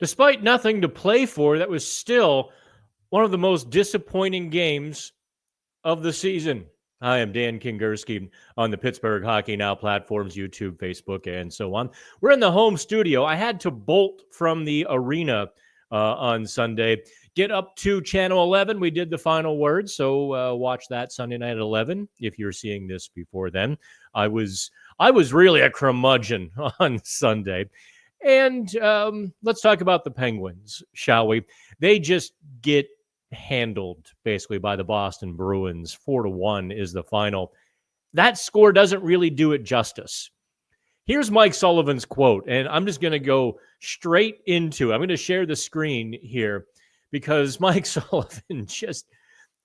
Despite nothing to play for, that was still one of the most disappointing games of the season. Hi, I'm Dan Kingerski on the Pittsburgh Hockey Now platforms, YouTube, Facebook, and so on. We're in the home studio. I had to bolt from the arena on Sunday, get up to Channel 11. We did the final word, so watch that Sunday night at 11 if you're seeing this before then. I was really a curmudgeon on Sunday. And let's talk about the Penguins, shall we? They just get handled basically by the Boston Bruins. 4-1 is the final. That score doesn't really do it justice. Here's Mike Sullivan's quote, and I'm just going to go straight into it. I'm going to share the screen here because Mike Sullivan just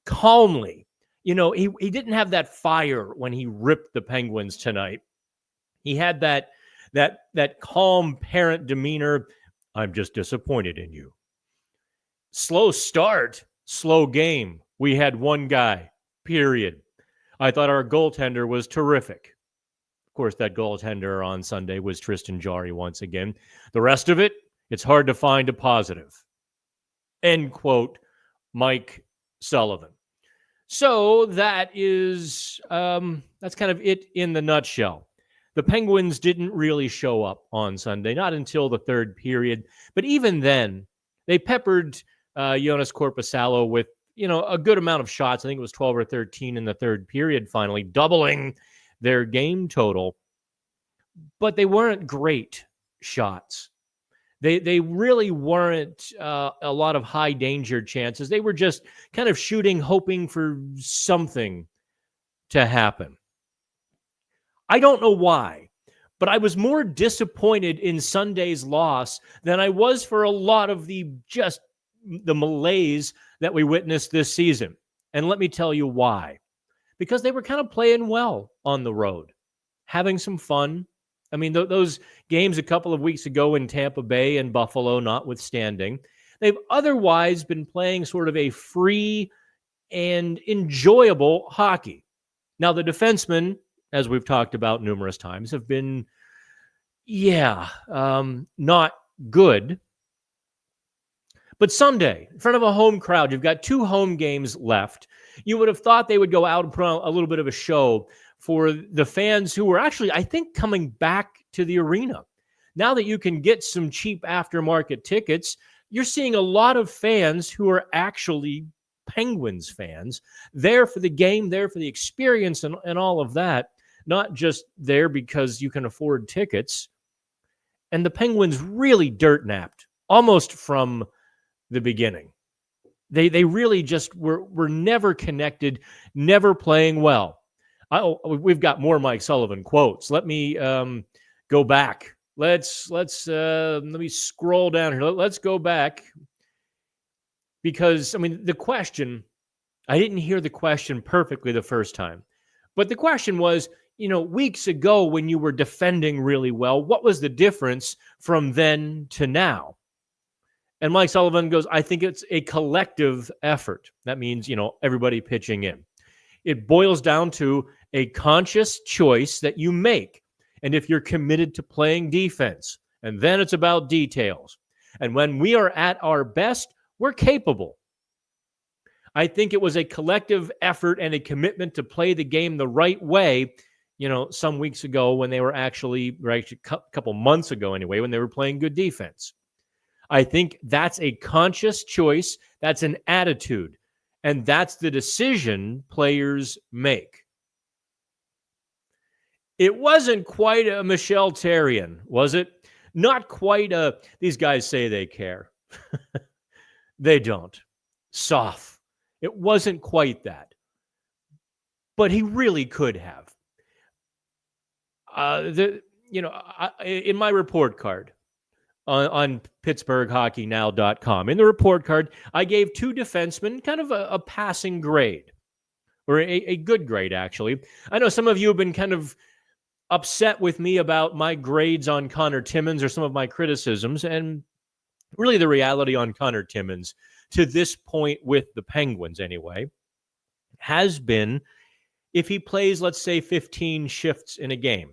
calmly, he didn't have that fire when he ripped the Penguins tonight. He had that calm parent demeanor. I'm just disappointed in you. Slow start, slow game. We had one guy, period. I thought our goaltender was terrific. Of course, that goaltender on Sunday was Tristan Jarry once again. The rest of it, it's hard to find a positive. End quote, Mike Sullivan. So that is, that's kind of it in the nutshell. The Penguins didn't really show up on Sunday, not until the third period. But even then, they peppered Jonas Korpisalo with, a good amount of shots. I think it was 12 or 13 in the third period, finally doubling their game total. But they weren't great shots. They really weren't a lot of high danger chances. They were just kind of shooting, hoping for something to happen. I don't know why, but I was more disappointed in Sunday's loss than I was for a lot of the malaise that we witnessed this season. And let me tell you why. Because they were kind of playing well on the road, having some fun. I mean, those games a couple of weeks ago in Tampa Bay and Buffalo notwithstanding, they've otherwise been playing sort of a free and enjoyable hockey. Now, the defensemen, as we've talked about numerous times, have been, not good. But Sunday, in front of a home crowd, you've got 2 home games left. You would have thought they would go out and put on a little bit of a show for the fans who were actually, I think, coming back to the arena. Now that you can get some cheap aftermarket tickets, you're seeing a lot of fans who are actually Penguins fans, there for the game, there for the experience and all of that, not just there because you can afford tickets. And the Penguins really dirt napped almost from the beginning. They really just were never connected, never playing well. We've got more Mike Sullivan quotes. Let me go back. Let me scroll down here. Let's go back because the question, I didn't hear the question perfectly the first time, but the question was, weeks ago when you were defending really well, what was the difference from then to now? And Mike Sullivan goes, I think it's a collective effort. That means, everybody pitching in. It boils down to a conscious choice that you make. And if you're committed to playing defense, and then it's about details. And when we are at our best, we're capable. I think it was a collective effort and a commitment to play the game the right way, some weeks ago when they were actually a couple months ago anyway, when they were playing good defense. I think that's a conscious choice. That's an attitude. And that's the decision players make. It wasn't quite a Michel Therrien, was it? Not quite a, these guys say they care. They don't. Soft. It wasn't quite that. But he really could have. In my report card, on PittsburghHockeyNow.com. In the report card, I gave 2 defensemen kind of a passing grade, or a good grade, actually. I know some of you have been kind of upset with me about my grades on Connor Timmins or some of my criticisms, and really the reality on Connor Timmins, to this point with the Penguins anyway, has been if he plays, let's say, 15 shifts in a game.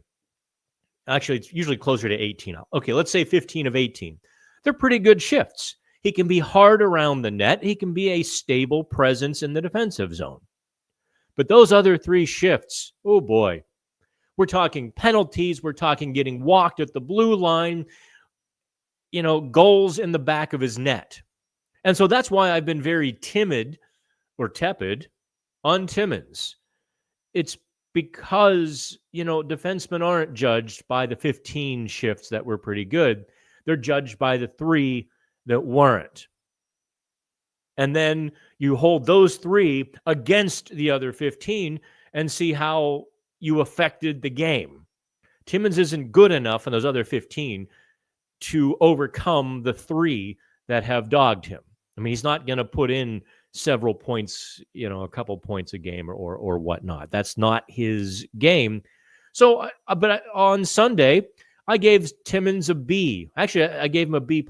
Actually, it's usually closer to 18. Okay, let's say 15 of 18. they're pretty good shifts. He can be hard around the net. He can be a stable presence in the defensive zone. But those other 3 shifts, oh boy, we're talking penalties. We're talking getting walked at the blue line, goals in the back of his net. And so that's why I've been very timid or tepid on Timmins. It's because, defensemen aren't judged by the 15 shifts that were pretty good. They're judged by the 3 that weren't. And then you hold those 3 against the other 15 and see how you affected the game. Timmins isn't good enough in those other 15 to overcome the 3 that have dogged him. I mean, he's not going to put in several points, a couple points a game or whatnot. That's not his game. So, but on Sunday, I gave Timmins a B. Actually, I gave him a B+.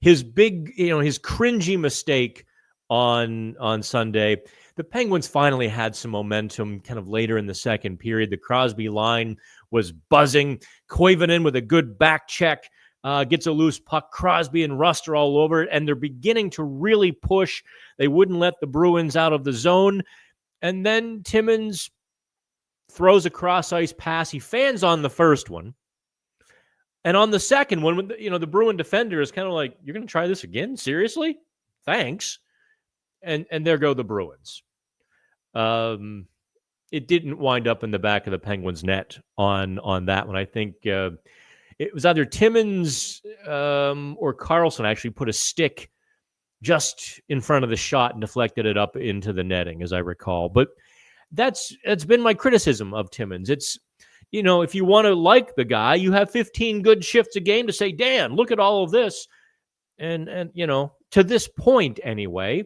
His big, his cringy mistake on Sunday, the Penguins finally had some momentum kind of later in the second period. The Crosby line was buzzing. Koivunen with a good back check gets a loose puck. Crosby and Rust are all over it, and they're beginning to really push. They wouldn't let the Bruins out of the zone. And then Timmins throws a cross-ice pass. He fans on the first one. And on the second one, the Bruin defender is kind of like, you're going to try this again? Seriously? Thanks. And there go the Bruins. It didn't wind up in the back of the Penguins' net on that one. I think it was either Timmins or Carlson actually put a stick just in front of the shot and deflected it up into the netting, as I recall. But that's been my criticism of Timmins. It's, if you want to like the guy, you have 15 good shifts a game to say, Dan, look at all of this. And to this point anyway,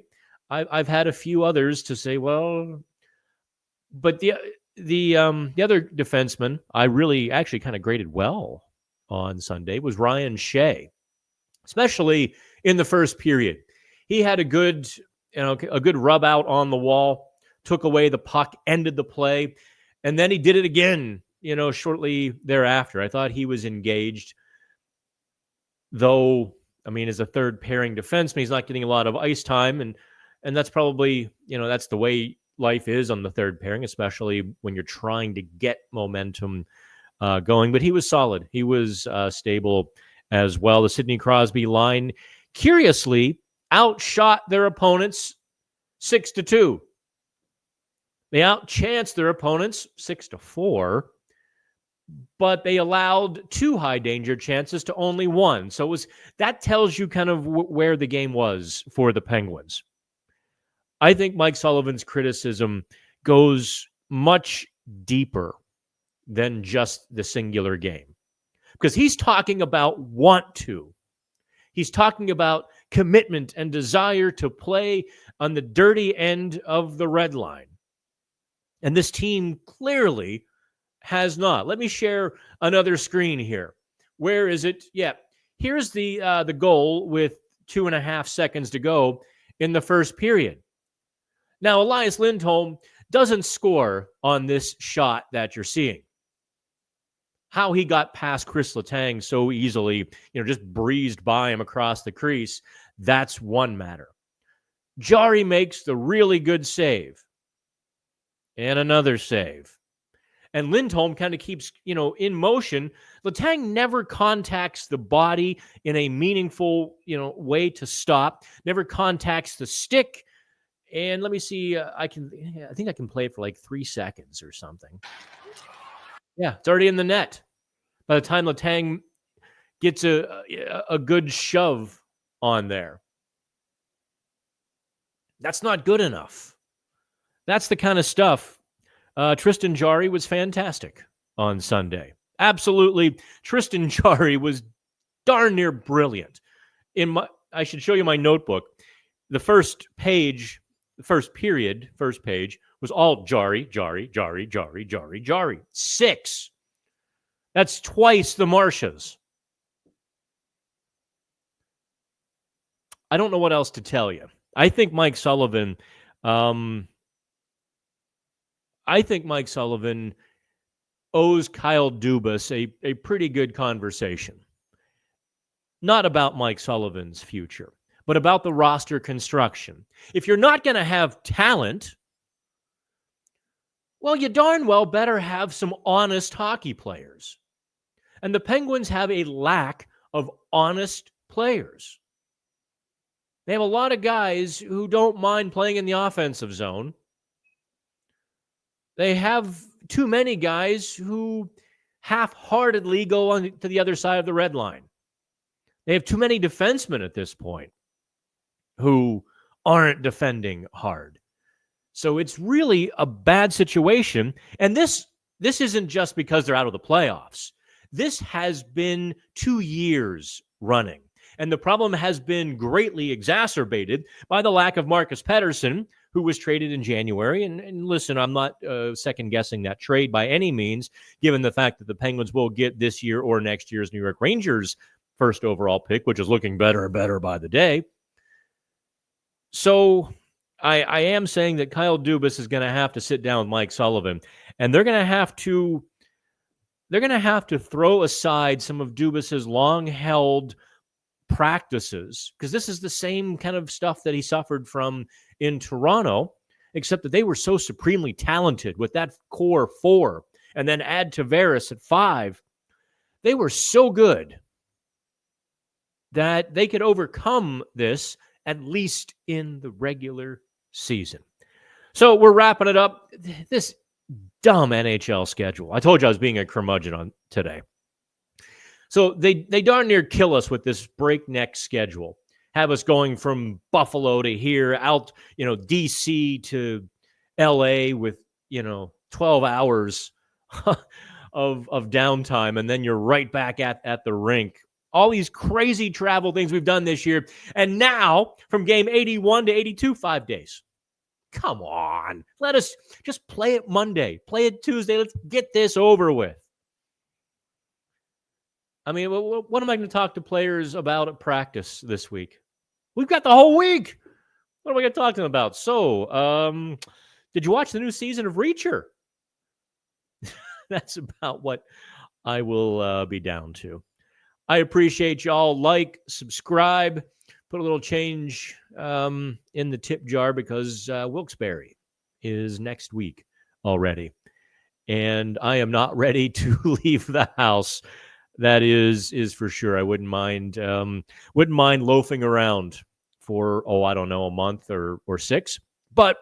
I've had a few others to say, well, but the other defenseman I really actually kind of graded well on Sunday was Ryan Shea, especially in the first period. He had a good rub out on the wall, took away the puck, ended the play, and then he did it again, shortly thereafter. I thought he was engaged, though, I mean, as a third pairing defenseman, he's not getting a lot of ice time, and that's probably, that's the way life is on the third pairing, especially when you're trying to get momentum going. But he was solid. He was stable as well. The Sidney Crosby line, curiously, outshot their opponents 6-2. They outchanced their opponents 6-4, but they allowed 2 high danger chances to only 1. So that tells you kind of where the game was for the Penguins. I think Mike Sullivan's criticism goes much deeper than just the singular game, because he's talking about want to. He's talking about commitment and desire to play on the dirty end of the red line. And this team clearly has not. Let me share another screen here. Where is it? Yeah. Here's the goal with 2.5 seconds to go in the first period. Now, Elias Lindholm doesn't score on this shot that you're seeing. How he got past Chris Letang so easily, just breezed by him across the crease, that's one matter. Jarry makes the really good save. And another save. And Lindholm kind of keeps, in motion. Letang never contacts the body in a meaningful, way to stop. Never contacts the stick. And let me see. I think I can play it for like 3 seconds or something. Yeah, it's already in the net. By the time Letang gets a good shove on there. That's not good enough. That's the kind of stuff. Tristan Jarry was fantastic on Sunday. Absolutely. Tristan Jarry was darn near brilliant. I should show you my notebook. The first page was all Jarry. 6. That's twice the Marcias. I don't know what else to tell you. I think Mike Sullivan owes Kyle Dubas a pretty good conversation. not about Mike Sullivan's future, but about the roster construction. If you're not going to have talent, well, you darn well better have some honest hockey players. And the Penguins have a lack of honest players. They have a lot of guys who don't mind playing in the offensive zone. They have too many guys who half-heartedly go on to the other side of the red line. They have too many defensemen at this point who aren't defending hard. So it's really a bad situation. And this isn't just because they're out of the playoffs. This has been 2 years running. And the problem has been greatly exacerbated by the lack of Marcus Pettersson, who was traded in January. And listen, I'm not second-guessing that trade by any means, given the fact that the Penguins will get this year or next year's New York Rangers first overall pick, which is looking better and better by the day. So I am saying that Kyle Dubas is going to have to sit down with Mike Sullivan, and they're going to have to throw aside some of Dubas's long-held practices, because this is the same kind of stuff that he suffered from in Toronto, except that they were so supremely talented with that core 4, and then add Tavares at 5. They were so good that they could overcome this at least in the regular season. So we're wrapping it up. This dumb NHL schedule. I told you I was being a curmudgeon on today. So they darn near kill us with this breakneck schedule. Have us going from Buffalo to here, out, DC to LA with, 12 hours of downtime, and then you're right back at the rink. All these crazy travel things we've done this year. And now, from game 81 to 82, 5 days. Come on. Let us just play it Monday. Play it Tuesday. Let's get this over with. I mean, what am I going to talk to players about at practice this week? We've got the whole week. What am I going to talk to them about? So, did you watch the new season of Reacher? That's about what I will be down to. I appreciate y'all. Like, subscribe, put a little change in the tip jar, because Wilkes-Barre is next week already. And I am not ready to leave the house. That is for sure. I wouldn't mind loafing around for, I don't know, a month or 6. But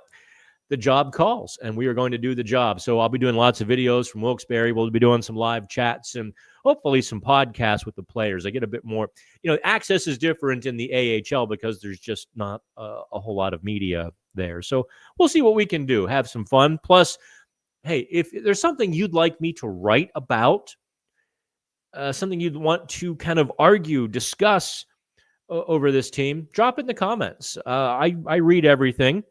the job calls, and we are going to do the job. So I'll be doing lots of videos from Wilkes-Barre. We'll be doing some live chats and hopefully some podcasts with the players. I get a bit more, access is different in the AHL because there's just not a whole lot of media there. So we'll see what we can do. Have some fun. Plus, hey, if there's something you'd like me to write about, something you'd want to kind of argue, discuss over this team, drop it in the comments. I read everything.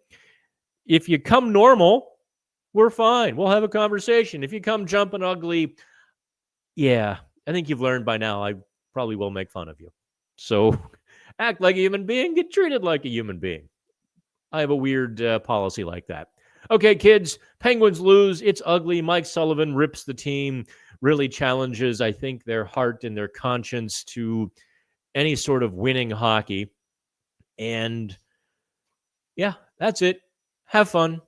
If you come normal, we're fine. We'll have a conversation. If you come jumping ugly, yeah, I think you've learned by now I probably will make fun of you. So act like a human being, get treated like a human being. I have a weird policy like that. Okay, kids, Penguins lose. It's ugly. Mike Sullivan rips the team, really challenges, I think, their heart and their conscience to any sort of winning hockey. And yeah, that's it. Have fun.